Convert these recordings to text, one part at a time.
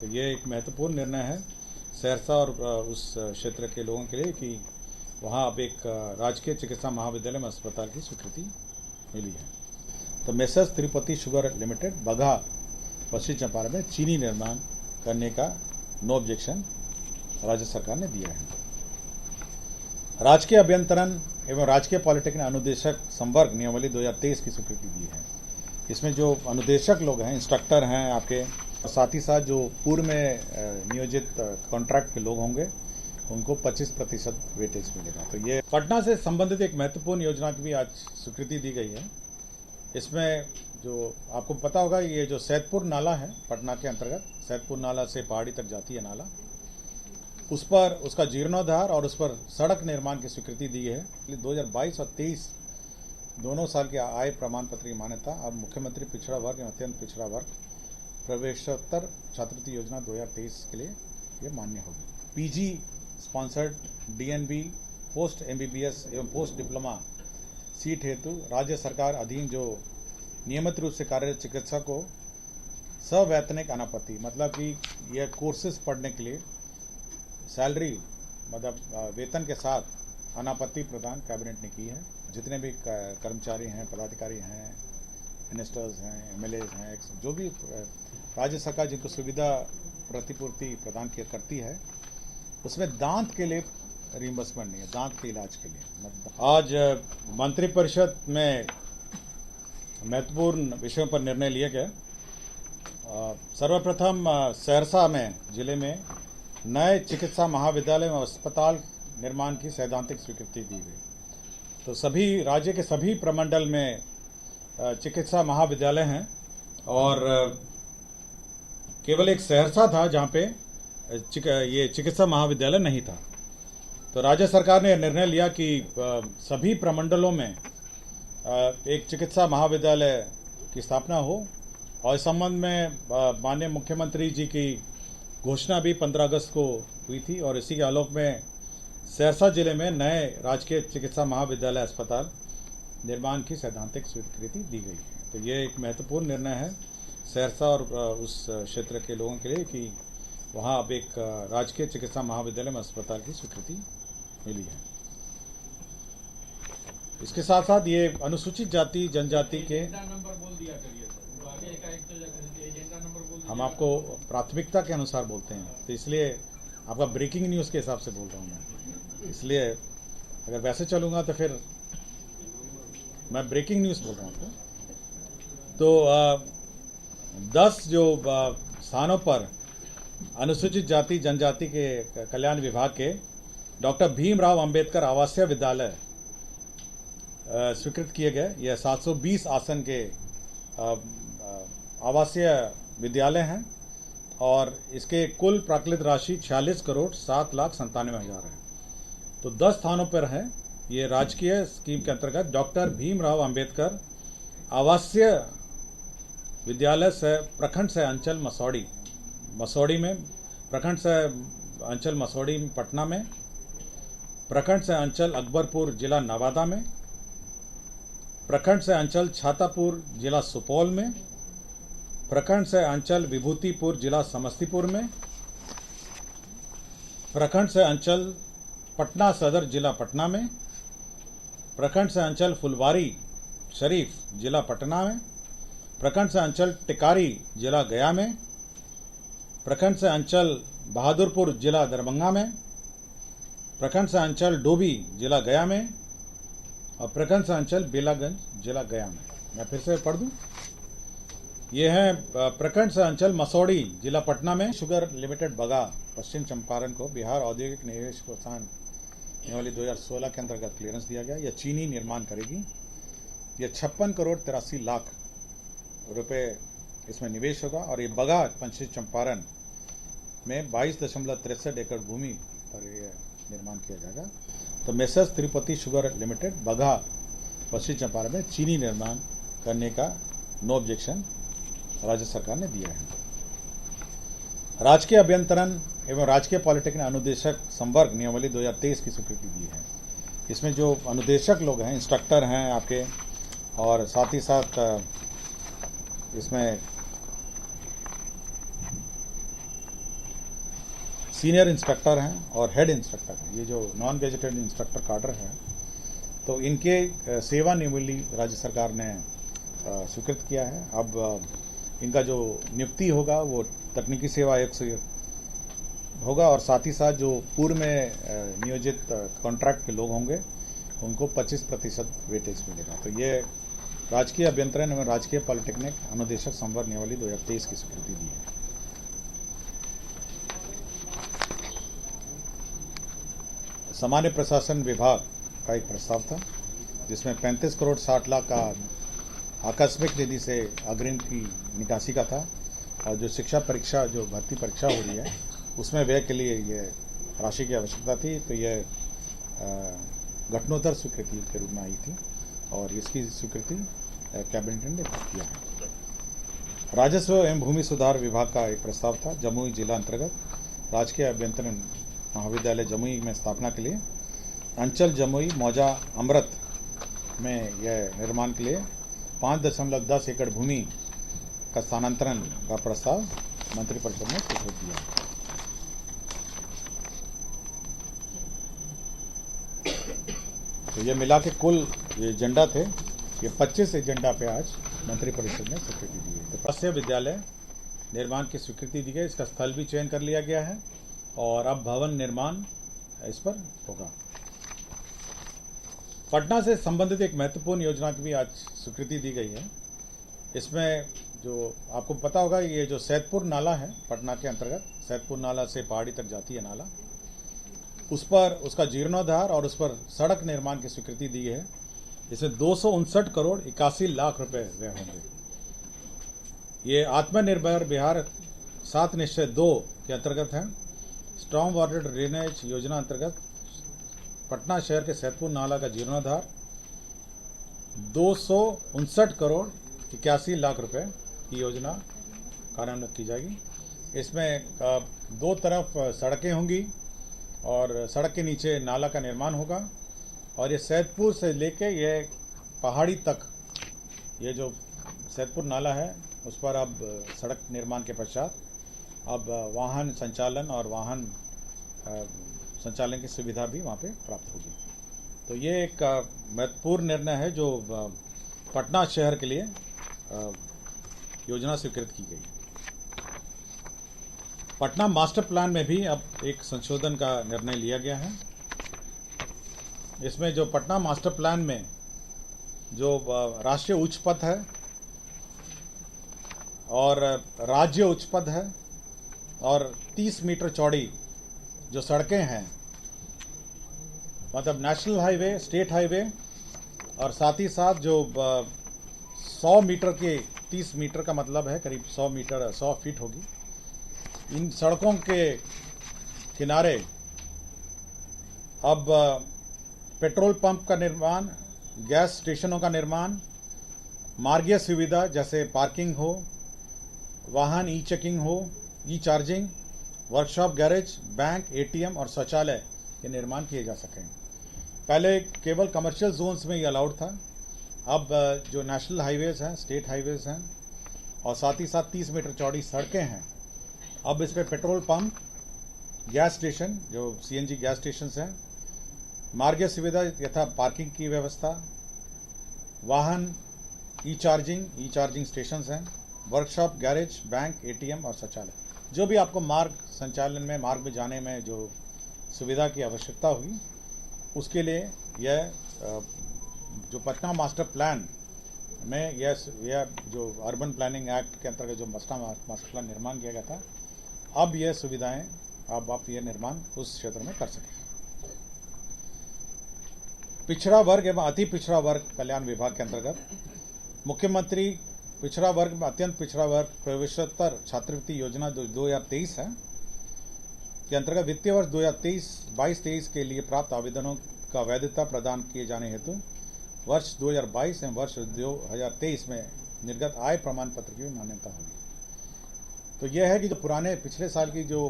तो ये एक महत्वपूर्ण निर्णय है सहरसा और उस क्षेत्र के लोगों के लिए कि वहाँ अब एक राजकीय चिकित्सा महाविद्यालय में अस्पताल की स्वीकृति मिली है। तो Messrs Tirupati sugar limited Bagaha Pashchim Champaran में चीनी निर्माण करने का नो ऑब्जेक्शन राज्य सरकार ने दिया है। राजकीय अभियंत्रण एवं राजकीय पॉलिटेक्निक अनुदेशक संवर्ग नियमावली 2023 की स्वीकृति दी है। इसमें जो अनुदेशक लोग हैं, इंस्ट्रक्टर हैं आपके, साथ ही साथ जो पूर्व में नियोजित कॉन्ट्रैक्ट के लोग होंगे उनको 25% वेटेज मिलेगा। तो ये पटना से संबंधित एक महत्वपूर्ण योजना की भी आज स्वीकृति दी गई है। इसमें जो आपको पता होगा, ये जो सैदपुर नाला है पटना के अंतर्गत, सैदपुर नाला से पहाड़ी तक जाती है नाला, उस पर उसका जीर्णोद्धार और उस पर सड़क निर्माण की स्वीकृति दी है। 2022 और 23 दोनों साल की आय प्रमाण पत्र की मान्यता अब मुख्यमंत्री पिछड़ा वर्ग एवं अत्यंत पिछड़ा वर्ग प्रवेशोत्तर छात्रवृत्ति योजना 2023 के लिए ये मान्य होगी। PG sponsored DNB post MBBS एवं पोस्ट डिप्लोमा सीट हेतु राज्य सरकार अधीन जो नियमित रूप से कार्यरत चिकित्सक को सवैतनिक अनापत्ति, मतलब कि यह कोर्सेज पढ़ने के लिए सैलरी मतलब वेतन के साथ अनापत्ति प्रदान कैबिनेट ने की है। जितने भी कर्मचारी हैं, पदाधिकारी हैं, मिनिस्टर्स हैं, एमएलएज हैं, जो भी राज्य सरकार जिनको सुविधा प्रतिपूर्ति प्रदान करती है, उसमें दांत के लिए रिइंबर्समेंट नहीं है, दांत के इलाज के लिए। आज मंत्रिपरिषद में महत्वपूर्ण विषयों पर निर्णय लिए गए। सर्वप्रथम सहरसा में जिले में नए चिकित्सा महाविद्यालय में अस्पताल निर्माण की सैद्धांतिक स्वीकृति दी गई। तो सभी राज्य के सभी प्रमंडल में चिकित्सा महाविद्यालय हैं और केवल एक सहरसा था जहाँ पे ये चिकित्सा महाविद्यालय नहीं था। तो राज्य सरकार ने निर्णय लिया कि सभी प्रमंडलों में एक चिकित्सा महाविद्यालय की स्थापना हो, और इस संबंध में माननीय मुख्यमंत्री जी की घोषणा भी 15 अगस्त को हुई थी, और इसी के आलोक में सहरसा जिले में नए राजकीय चिकित्सा महाविद्यालय अस्पताल निर्माण की सैद्धांतिक स्वीकृति दी गई है। तो ये एक महत्वपूर्ण निर्णय है सहरसा और उस क्षेत्र के लोगों के लिए कि वहाँ अब एक राजकीय चिकित्सा महाविद्यालय में अस्पताल की स्वीकृति मिली है। इसके साथ साथ ये अनुसूचित जाति जनजाति के हम आपको प्राथमिकता के अनुसार बोलते हैं, तो इसलिए आपका ब्रेकिंग न्यूज़ के हिसाब से बोल रहा हूँ मैं। इसलिए अगर वैसे चलूँगा तो फिर मैं ब्रेकिंग न्यूज़ बोल रहा हूँ आपको। तो 10 जो स्थानों पर अनुसूचित जाति जनजाति के कल्याण विभाग के डॉक्टर भीमराव अंबेडकर आवासीय विद्यालय स्वीकृत किए गए। यह 720 आसन के आवासीय विद्यालय हैं और इसके कुल प्राकृत राशि 46 करोड़ 7 लाख 97 हजार है। तो 10 स्थानों पर है ये राजकीय स्कीम के अंतर्गत डॉक्टर भीमराव अंबेडकर आवासीय विद्यालय से प्रखंड से अंचल मसौड़ी में, प्रखंड से अंचल मसौड़ी पटना में, प्रखंड से अंचल अकबरपुर जिला नवादा में, प्रखंड से अंचल छातापुर जिला सुपौल में, प्रखंड से अंचल विभूतिपुर जिला समस्तीपुर में, प्रखंड से अंचल पटना सदर जिला पटना में, प्रखंड से अंचल फुलवारी शरीफ जिला पटना में, प्रखंड से अंचल टिकारी जिला गया में, प्रखंड से अंचल बहादुरपुर जिला दरभंगा में, प्रखंड से अंचल डोभी जिला गया में, और प्रखंड से अंचल बेलागंज जिला गया में। मैं फिर से पढ़ दूं, ये है प्रखंड से अंचल मसौड़ी जिला पटना में। शुगर लिमिटेड बगहा पश्चिम चंपारण को बिहार औद्योगिक निवेश प्रोत्साहन नियमावली 2016 के अंतर्गत क्लियरेंस दिया गया। यह चीनी निर्माण करेगी। यह 56 करोड़ 83 लाख रुपए इसमें निवेश होगा, और ये बगहा पश्चिम चंपारण में 22.63 एकड़ भूमि पर यह निर्माण किया जाएगा। तो Messrs Tirupati sugar limited Bagaha Pashchim Champaran में चीनी निर्माण करने का नो ऑब्जेक्शन राज्य सरकार ने दिया है। राजकीय अभियंत्रण एवं राजकीय पॉलिटेक्निक अनुदेशक संवर्ग नियमावली 2023 की स्वीकृति दी है। इसमें जो अनुदेशक लोग हैं, इंस्ट्रक्टर हैं आपके, और साथ ही साथ इसमें सीनियर इंस्ट्रक्टर हैं और हेड इंस्ट्रक्टर हैं, ये जो नॉन गेजेटेड इंस्ट्रक्टर काडर है, तो इनके सेवानिवृत्ति राज्य सरकार ने स्वीकृत किया है। अब इनका जो नियुक्ति होगा वो तकनीकी सेवा आयोग से होगा और साथ ही साथ जो पूर्व में नियोजित कॉन्ट्रैक्ट के लोग होंगे उनको 25% वेटेज मिलेगा। तो ये राजकीय अभियंत्रण एवं राजकीय पॉलिटेक्निक अनुदेशक संवर्ग नियमावली 2023 की स्वीकृति दी है। सामान्य प्रशासन विभाग का एक प्रस्ताव था जिसमें 35 करोड़ 60 लाख का आकस्मिक निधि से अग्रिम की निकासी का था और जो शिक्षा परीक्षा जो भर्ती परीक्षा हो रही है उसमें व्यय के लिए ये राशि की आवश्यकता थी, तो ये घटनोत्तर स्वीकृति के रूप में आई थी और इसकी स्वीकृति कैबिनेट ने किया है। राजस्व एवं भूमि सुधार विभाग का एक प्रस्ताव था जमुई जिला अंतर्गत राजकीय अभियंत्रण महाविद्यालय जमुई में स्थापना के लिए अंचल जमुई मौजा अमृत में यह निर्माण के लिए 5.10 एकड़ भूमि का स्थानांतरण का प्रस्ताव मंत्रिपरिषद ने स्वीकृत किया। तो ये मिला के कुल ये एजेंडा थे, ये 25 एजेंडा पे आज मंत्रिपरिषद ने स्वीकृति दी है। तो मत्स्य विद्यालय निर्माण की स्वीकृति दी गई, इसका स्थल भी चयन कर लिया गया है और अब भवन निर्माण इस पर होगा। पटना से संबंधित एक महत्वपूर्ण योजना की भी आज स्वीकृति दी गई है। इसमें जो आपको पता होगा ये जो सैदपुर नाला है पटना के अंतर्गत, सैदपुर नाला से पहाड़ी तक जाती है नाला, उस पर उसका जीर्णोद्धार और उस पर सड़क निर्माण की स्वीकृति दी है। इसमें 259 करोड़ 81 लाख रुपए व्यय होंगे। ये आत्मनिर्भर बिहार 7 निश्चय 2 के अंतर्गत है। स्ट्रॉन्ग वाटर ड्रेनेज योजना अंतर्गत पटना शहर के सैदपुर नाला का जीर्णोद्धार 259 करोड़ 81 लाख रुपए की योजना कार्यान्वित की जाएगी। इसमें दो तरफ सड़कें होंगी और सड़क के नीचे नाला का निर्माण होगा और ये सैदपुर से लेके ये पहाड़ी तक ये जो सैदपुर नाला है उस पर अब सड़क निर्माण के पश्चात अब वाहन संचालन और वाहन संचालन की सुविधा भी वहाँ पे प्राप्त होगी। तो ये एक महत्वपूर्ण निर्णय है जो पटना शहर के लिए योजना स्वीकृत की गई। पटना मास्टर प्लान में भी अब एक संशोधन का निर्णय लिया गया है। इसमें जो पटना मास्टर प्लान में जो राष्ट्रीय उच्च पथ है और राज्य उच्च पथ है और 30 मीटर चौड़ी जो सड़कें हैं, मतलब नेशनल हाईवे, स्टेट हाईवे और साथ ही साथ जो 100 मीटर के 30 मीटर का मतलब है करीब 100 मीटर 100 फीट होगी। इन सड़कों के किनारे अब पेट्रोल पंप का निर्माण, गैस स्टेशनों का निर्माण, मार्गीय सुविधा जैसे पार्किंग हो, वाहन ई चेकिंग हो, e charging, workshop, garage, bank, ATM और शौचालय के निर्माण किए जा सकें। पहले केवल कमर्शियल जोन्स में ये अलाउड था। अब जो नेशनल हाईवेज हैं, स्टेट हाईवेज हैं और साथ ही साथ 30 मीटर चौड़ी सड़कें हैं, अब इस पर पेट्रोल पंप, गैस स्टेशन जो सीएनजी गैस स्टेशन हैं, मार्गीय सुविधा यथा पार्किंग की व्यवस्था, वाहन ई चार्जिंग स्टेशन हैं, वर्कशॉप, गैरेज, बैंक, एटीएम और शौचालय, जो भी आपको मार्ग संचालन में, मार्ग में जाने में जो सुविधा की आवश्यकता होगी उसके लिए यह जो पटना मास्टर प्लान में यह जो अर्बन प्लानिंग एक्ट के अंतर्गत जो मास्टर प्लान निर्माण किया गया था, अब यह सुविधाएं अब आप ये निर्माण उस क्षेत्र में कर सकें। पिछड़ा वर्ग एवं अति पिछड़ा वर्ग कल्याण विभाग के अंतर्गत मुख्यमंत्री पिछड़ा वर्ग में अत्यंत पिछड़ा वर्ग प्रवेशोत्तर छात्रवृत्ति योजना 2023 है के अंतर्गत वित्तीय वर्ष 2022-23 के लिए प्राप्त आवेदनों का वैधता प्रदान किए जाने हेतु वर्ष 2022 एवं वर्ष 2023 में निर्गत आय प्रमाण पत्र की मान्यता होगी। तो यह है कि जो पुराने पिछले साल की जो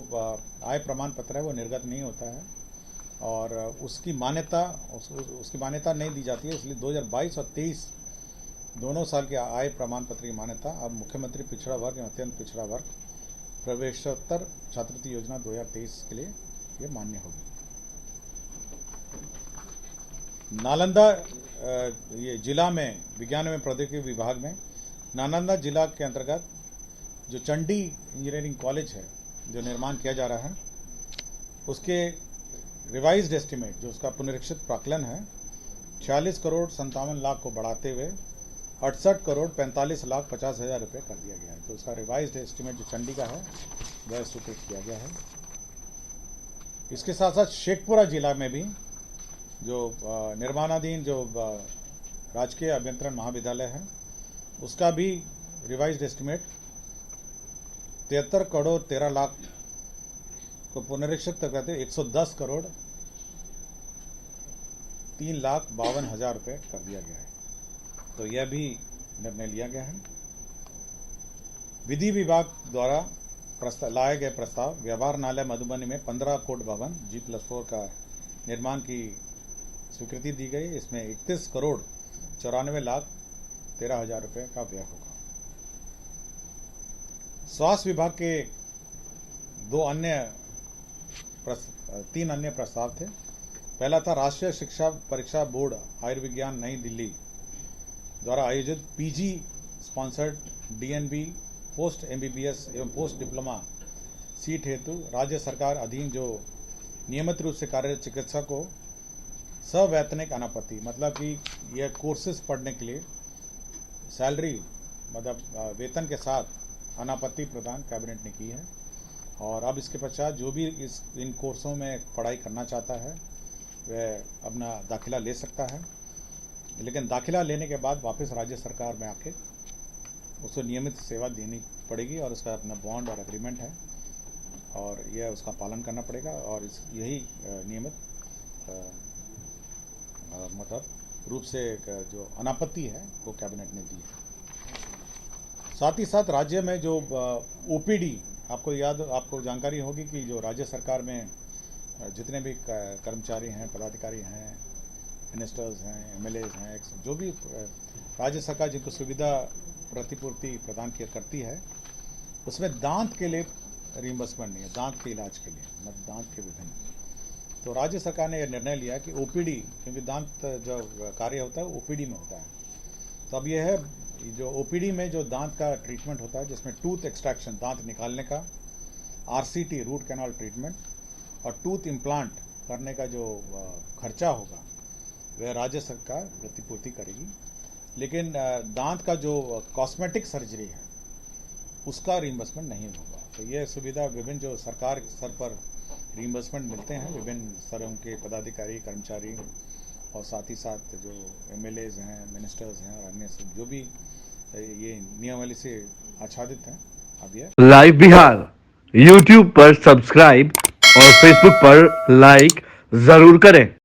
आय प्रमाण पत्र है वो निर्गत नहीं होता है और उसकी मान्यता नहीं दी जाती है, इसलिए 2022 और 23 दोनों साल के आय प्रमाण पत्र की मान्यता अब मुख्यमंत्री पिछड़ा वर्ग एवं अत्यंत पिछड़ा वर्ग प्रवेशोत्तर छात्रवृत्ति योजना 2023 के लिए ये मान्य होगी। नालंदा ये जिला में विज्ञान एवं प्रौद्योगिकी विभाग में नालंदा जिला के अंतर्गत जो चंडी इंजीनियरिंग कॉलेज है जो निर्माण किया जा रहा है, उसके रिवाइज्ड एस्टिमेट जो उसका पुनरीक्षित प्राक्कलन है 46 करोड़ 57 लाख को बढ़ाते हुए 68 करोड़ 45 लाख 50 हजार रुपये कर दिया गया है। तो उसका रिवाइज्ड एस्टिमेट जो चंडी का है वह स्वीकृत किया गया है। इसके साथ साथ शेखपुरा जिला में भी जो निर्माणाधीन जो राजकीय अभियंत्रण महाविद्यालय है उसका भी रिवाइज्ड एस्टिमेट 73 करोड़ 13 लाख को पुनरीक्षित करते 110 करोड़ 3 लाख 52 हजार रुपये कर दिया गया है। तो यह भी निर्णय लिया गया है। विधि विभाग द्वारा लाए गए प्रस्ताव व्यवहारणालय मधुबनी में 15 कोट भवन G+4 का निर्माण की स्वीकृति दी गई। इसमें 31 करोड़ 94 लाख 13 हजार रुपये का व्यय होगा। स्वास्थ्य विभाग के तीन अन्य प्रस्ताव थे। पहला था राष्ट्रीय शिक्षा परीक्षा बोर्ड आयुर्विज्ञान नई दिल्ली द्वारा आयोजित PG sponsored DNB post MBBS एवं पोस्ट डिप्लोमा सीट हेतु राज्य सरकार अधीन जो नियमित रूप से कार्यरत चिकित्सक को सवैतनिक अनापत्ति, मतलब कि यह कोर्सेज पढ़ने के लिए सैलरी मतलब वेतन के साथ अनापत्ति प्रदान कैबिनेट ने की है। और अब इसके पश्चात जो भी इन कोर्सों में पढ़ाई करना चाहता है वह अपना दाखिला ले सकता है, लेकिन दाखिला लेने के बाद वापस राज्य सरकार में आके उसको नियमित सेवा देनी पड़ेगी और उसका अपना बॉन्ड और एग्रीमेंट है और यह उसका पालन करना पड़ेगा। और यही नियमित मतलब रूप से जो अनापत्ति है वो कैबिनेट ने दी है। साथ ही साथ राज्य में जो OPD आपको जानकारी होगी कि जो राज्य सरकार में जितने भी कर्मचारी हैं, पदाधिकारी हैं, मिनिस्टर्स हैं, MLAs हैं, जो भी राज्य सरकार जिनको सुविधा प्रतिपूर्ति प्रदान करती है उसमें दांत के लिए रिइंबर्समेंट नहीं है, दांत के इलाज के लिए, मतलब दांत के विभिन्न। तो राज्य सरकार ने यह निर्णय लिया कि OPD, क्योंकि दांत जो कार्य होता है OPD में होता है, तो अब यह है जो OPD में जो दांत का ट्रीटमेंट होता है जिसमें टूथ एक्सट्रैक्शन दांत निकालने का, RCT रूट कैनाल ट्रीटमेंट और टूथ इम्प्लांट करने का जो खर्चा होगा वह राज्य सरकार प्रतिपूर्ति करेगी। लेकिन दांत का जो कॉस्मेटिक सर्जरी है उसका रिइंबर्समेंट नहीं होगा। तो यह सुविधा विभिन्न जो सरकार स्तर पर रिइंबर्समेंट मिलते हैं विभिन्न स्तरों के पदाधिकारी, कर्मचारी और साथ ही साथ जो MLAs हैं, मिनिस्टर्स हैं और अन्य सब जो भी ये नियमावली से आच्छादित हैं। अब यह लाइव बिहार YouTube पर सब्सक्राइब और Facebook पर लाइक जरूर करें।